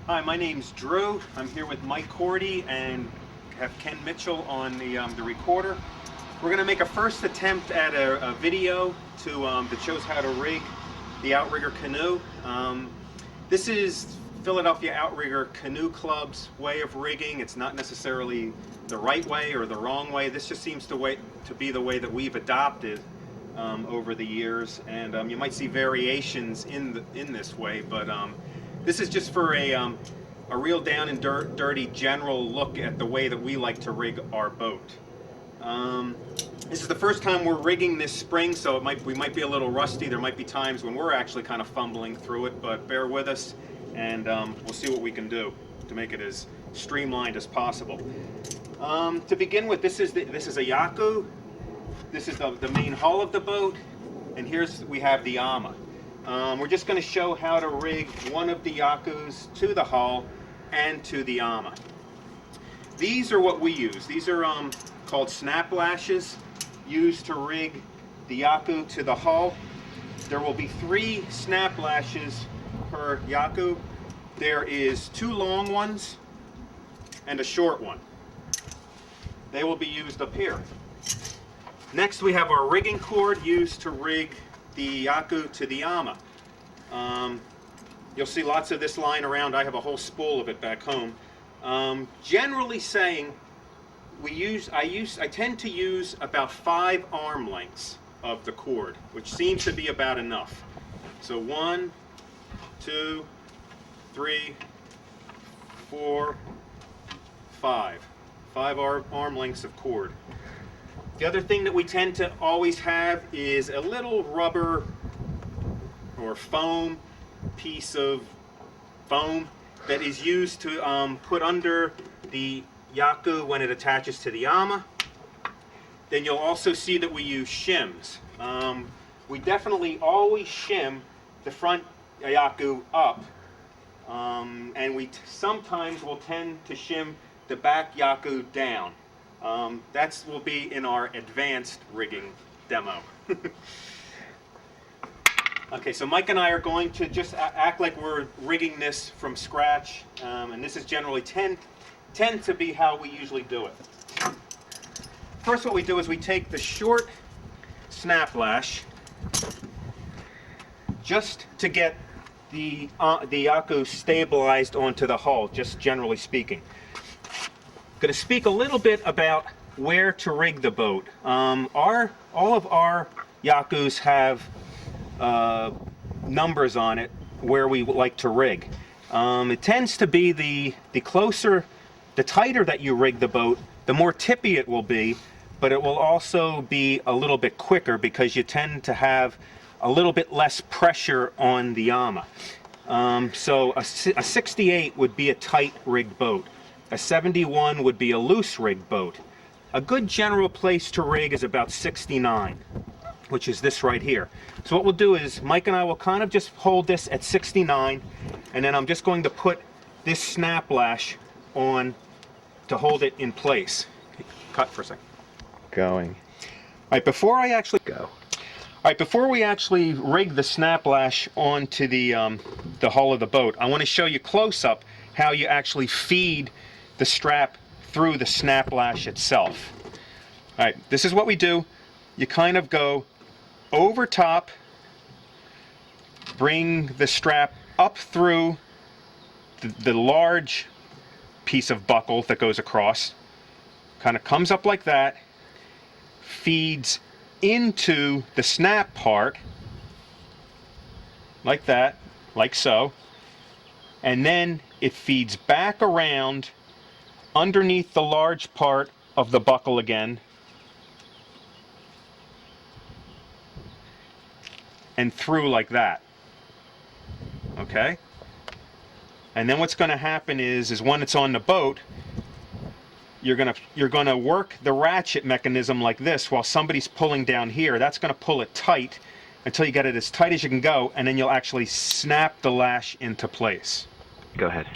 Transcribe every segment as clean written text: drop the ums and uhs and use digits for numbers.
Hi, my name's Drew. I'm here with Mike Cordy and have Ken Mitchell on the recorder. We're going to make a first attempt at a video that shows how to rig the outrigger canoe. This is Philadelphia Outrigger Canoe Club's way of rigging. It's not necessarily the right way or the wrong way. This just seems to be the way that we've adopted over the years, and you might see variations in this way, but this is just for a real down and dirty general look at the way that we like to rig our boat. This is the first time we're rigging this spring, so we might be a little rusty. There might be times when we're actually kind of fumbling through it, but bear with us, and we'll see what we can do to make it as streamlined as possible. To begin with, this is a Yaku. This is the main hull of the boat, and we have the ama. We're just going to show how to rig one of the Yakus to the hull and to the ama. These are what we use. These are called snap lashes, used to rig the Yaku to the hull. There will be 3 snap lashes per Yaku. There is 2 long ones and a short one. They will be used up here. Next, we have our rigging cord used to rig the Yaku to the ama. You'll see lots of this lying around. I have a whole spool of it back home. Generally saying, I tend to use about 5 arm lengths of the cord, which seems to be about enough. So 1, 2, 3, 4, 5. 5 arm lengths of cord. The other thing that we tend to always have is a little rubber or foam piece of foam that is used to put under the Yaku when it attaches to the ama. Then you'll also see that we use shims. We definitely always shim the front Yaku up, and we sometimes will tend to shim the back Yaku down. That will be in our advanced rigging demo. Okay, so Mike and I are going to just act like we're rigging this from scratch, and this is generally tend to be how we usually do it. First, what we do is we take the short snap lash just to get the Yaku stabilized onto the hull, just generally speaking. I'm going to speak a little bit about where to rig the boat. All of our Yakus have numbers on it where we like to rig. It tends to be the tighter that you rig the boat, the more tippy it will be, but it will also be a little bit quicker because you tend to have a little bit less pressure on the ama. So a 68 would be a tight rigged boat. A 71 would be a loose rigged boat. A good general place to rig is about 69, which is this right here. So what we'll do is Mike and I will kind of just hold this at 69, and then I'm just going to put this snap lash on to hold it in place. Cut for a second. Going. All right, before I actually go. All right, before we actually rig the snap lash onto the hull of the boat, I want to show you close up how you actually feed the strap through the snap lash itself. All right, this is what we do. You kind of go over top, bring the strap up through the large piece of buckle that goes across, kind of comes up like that, feeds into the snap part, like that, like so, and then it feeds back around underneath the large part of the buckle again, and through like that. Okay? And then what's going to happen is when it's on the boat, you're going to work the ratchet mechanism like this while somebody's pulling down here. That's going to pull it tight until you get it as tight as you can go, and then you'll actually snap the lash into place. Go ahead.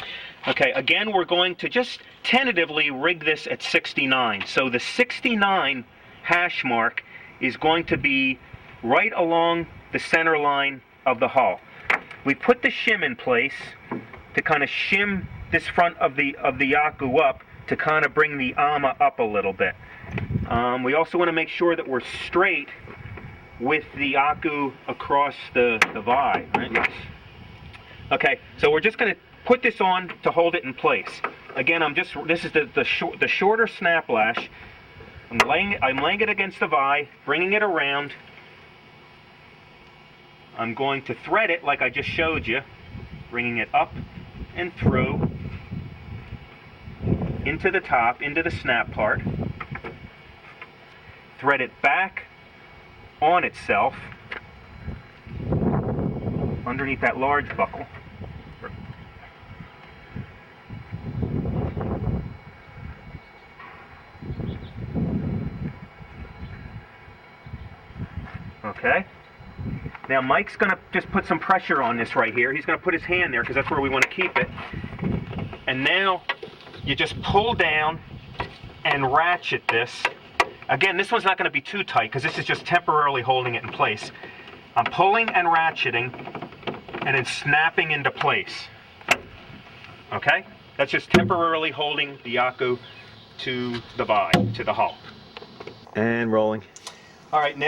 Okay, again, we're going to just tentatively rig this at 69. So the 69 hash mark is going to be right along the center line of the hull. We put the shim in place to kind of shim this front of the Yaku up to kind of bring the AMA up a little bit. We also want to make sure that we're straight with the Yaku across the Vi, right? Okay, so we're just going to put this on to hold it in place. Again, this is the shorter snap lash. I'm laying it against the Vi, bringing it around. I'm going to thread it like I just showed you, bringing it up and through into the top, into the snap part. Thread it back on itself underneath that large buckle. Okay. Now Mike's going to just put some pressure on this right here. He's going to put his hand there because that's where we want to keep it. And now you just pull down and ratchet this. Again, this one's not going to be too tight because this is just temporarily holding it in place. I'm pulling and ratcheting and then snapping into place. Okay? That's just temporarily holding the Yaku to the Vi, to the hull. And rolling. All right, now